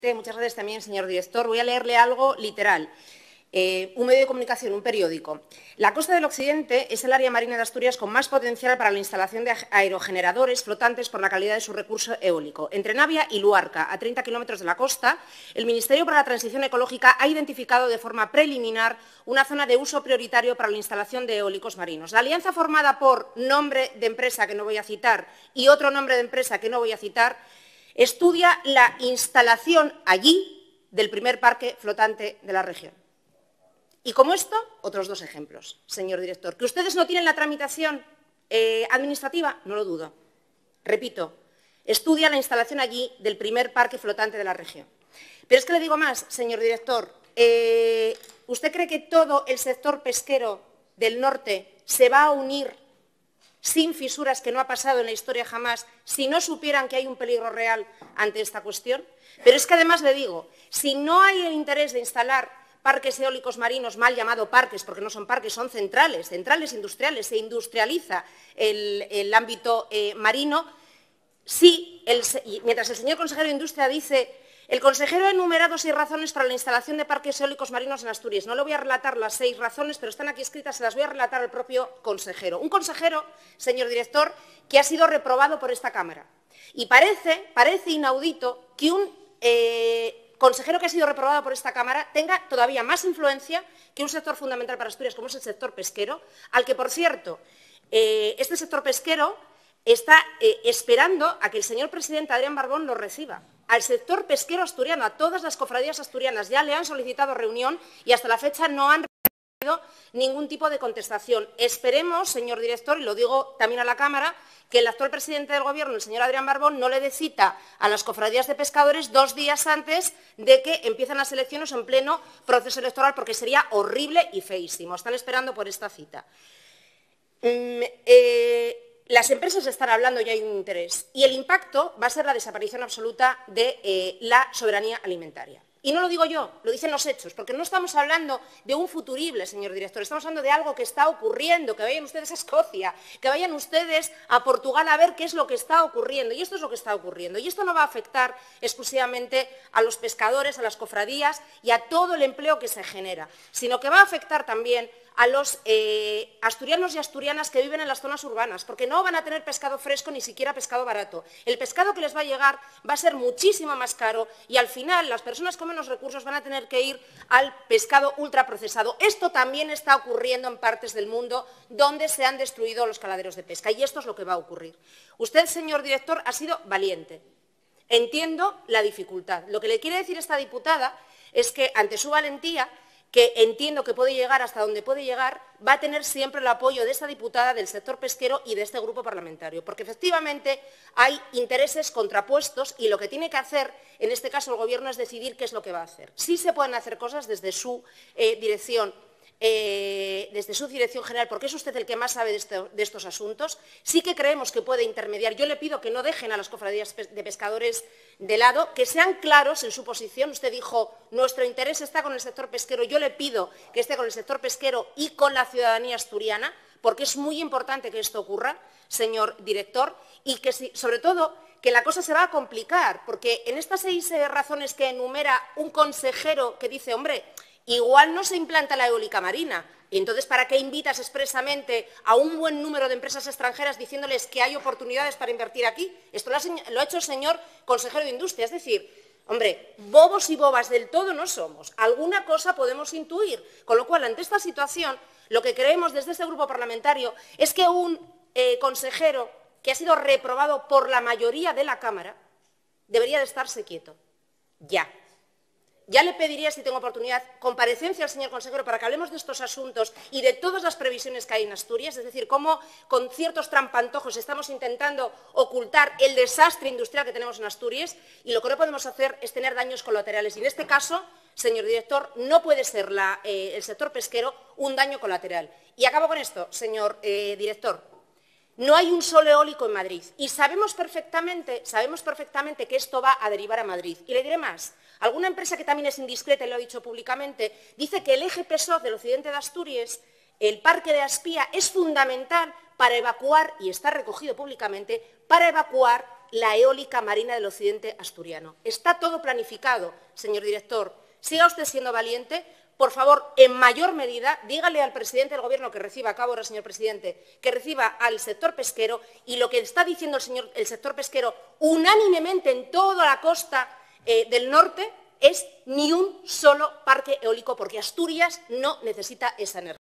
Muchas gracias también, señor director. Voy a leerle algo literal. Un medio de comunicación, un periódico. La costa del occidente es el área marina de Asturias con más potencial para la instalación de aerogeneradores flotantes por la calidad de su recurso eólico. Entre Navia y Luarca, a 30 kilómetros de la costa, el Ministerio para la Transición Ecológica ha identificado de forma preliminar una zona de uso prioritario para la instalación de eólicos marinos. La alianza formada por nombre de empresa, que no voy a citar, y otro nombre de empresa, que no voy a citar, estudia la instalación allí del primer parque flotante de la región. Y como esto, otros dos ejemplos, señor director. ¿Que ustedes no tienen la tramitación administrativa? No lo dudo. Repito, estudia la instalación allí del primer parque flotante de la región. Pero es que le digo más, señor director. ¿Usted cree que todo el sector pesquero del norte se va a unir sin fisuras, que no ha pasado en la historia jamás, si no supieran que hay un peligro real ante esta cuestión? Pero es que además le digo, si no hay el interés de instalar parques eólicos marinos, mal llamado parques, porque no son parques, son centrales industriales, se industrializa el ámbito marino, sí, mientras el señor consejero de Industria dice: el consejero ha enumerado 6 razones para la instalación de parques eólicos marinos en Asturias. No le voy a relatar las 6 razones, pero están aquí escritas, se las voy a relatar al propio consejero. Un consejero, señor director, que ha sido reprobado por esta Cámara. Y parece inaudito que un consejero que ha sido reprobado por esta Cámara tenga todavía más influencia que un sector fundamental para Asturias, como es el sector pesquero, al que, por cierto, este sector pesquero está esperando a que el señor presidente Adrián Barbón lo reciba. Al sector pesquero asturiano, a todas las cofradías asturianas, ya le han solicitado reunión y hasta la fecha no han recibido ningún tipo de contestación. Esperemos, señor director, y lo digo también a la Cámara, que el actual presidente del Gobierno, el señor Adrián Barbón, no le dé cita a las cofradías de pescadores 2 días antes de que empiecen las elecciones en pleno proceso electoral, porque sería horrible y feísimo. Están esperando por esta cita. Las empresas están hablando y hay un interés. Y el impacto va a ser la desaparición absoluta de la soberanía alimentaria. Y no lo digo yo, lo dicen los hechos, porque no estamos hablando de un futurible, señor director, estamos hablando de algo que está ocurriendo, que vayan ustedes a Escocia, que vayan ustedes a Portugal a ver qué es lo que está ocurriendo. Y esto es lo que está ocurriendo. Y esto no va a afectar exclusivamente a los pescadores, a las cofradías y a todo el empleo que se genera, sino que va a afectar también a los asturianos y asturianas que viven en las zonas urbanas, porque no van a tener pescado fresco ni siquiera pescado barato. El pescado que les va a llegar va a ser muchísimo más caro y al final las personas con menos recursos van a tener que ir al pescado ultraprocesado. Esto también está ocurriendo en partes del mundo donde se han destruido los caladeros de pesca y esto es lo que va a ocurrir. Usted, señor director, ha sido valiente. Entiendo la dificultad. Lo que le quiere decir esta diputada es que ante su valentía, que entiendo que puede llegar hasta donde puede llegar, va a tener siempre el apoyo de esta diputada, del sector pesquero y de este grupo parlamentario, porque efectivamente hay intereses contrapuestos y lo que tiene que hacer, en este caso el Gobierno, es decidir qué es lo que va a hacer. Sí se pueden hacer cosas desde su dirección general, porque es usted el que más sabe de estos asuntos. Sí que creemos que puede intermediar. Yo le pido que no dejen a las cofradías de pescadores de lado, que sean claros en su posición. Usted dijo, nuestro interés está con el sector pesquero. Yo le pido que esté con el sector pesquero y con la ciudadanía asturiana, porque es muy importante que esto ocurra, señor director, y que, sobre todo, que la cosa se va a complicar, porque en estas 6 razones que enumera un consejero que dice, hombre, igual no se implanta la eólica marina. Y entonces, ¿para qué invitas expresamente a un buen número de empresas extranjeras diciéndoles que hay oportunidades para invertir aquí? Esto lo ha hecho el señor consejero de Industria. Es decir, hombre, bobos y bobas del todo no somos. Alguna cosa podemos intuir. Con lo cual, ante esta situación, lo que creemos desde este grupo parlamentario es que un consejero que ha sido reprobado por la mayoría de la Cámara debería de estarse quieto. Ya. Ya le pediría, si tengo oportunidad, comparecencia al señor consejero para que hablemos de estos asuntos y de todas las previsiones que hay en Asturias, es decir, cómo con ciertos trampantojos estamos intentando ocultar el desastre industrial que tenemos en Asturias y lo que no podemos hacer es tener daños colaterales. Y en este caso, señor director, no puede ser el sector pesquero un daño colateral. Y acabo con esto, señor director. No hay un solo eólico en Madrid y sabemos perfectamente que esto va a derivar a Madrid. Y le diré más. Alguna empresa que también es indiscreta y lo ha dicho públicamente, dice que el eje PSOC del occidente de Asturias, el parque de Aspía, es fundamental para evacuar, y está recogido públicamente, para evacuar la eólica marina del occidente asturiano. Está todo planificado, señor director. Siga usted siendo valiente. Por favor, en mayor medida, dígale al presidente del Gobierno que reciba, acabo ahora, señor presidente, que reciba al sector pesquero, y lo que está diciendo el sector pesquero unánimemente en toda la costa del norte es ni un solo parque eólico, porque Asturias no necesita esa energía.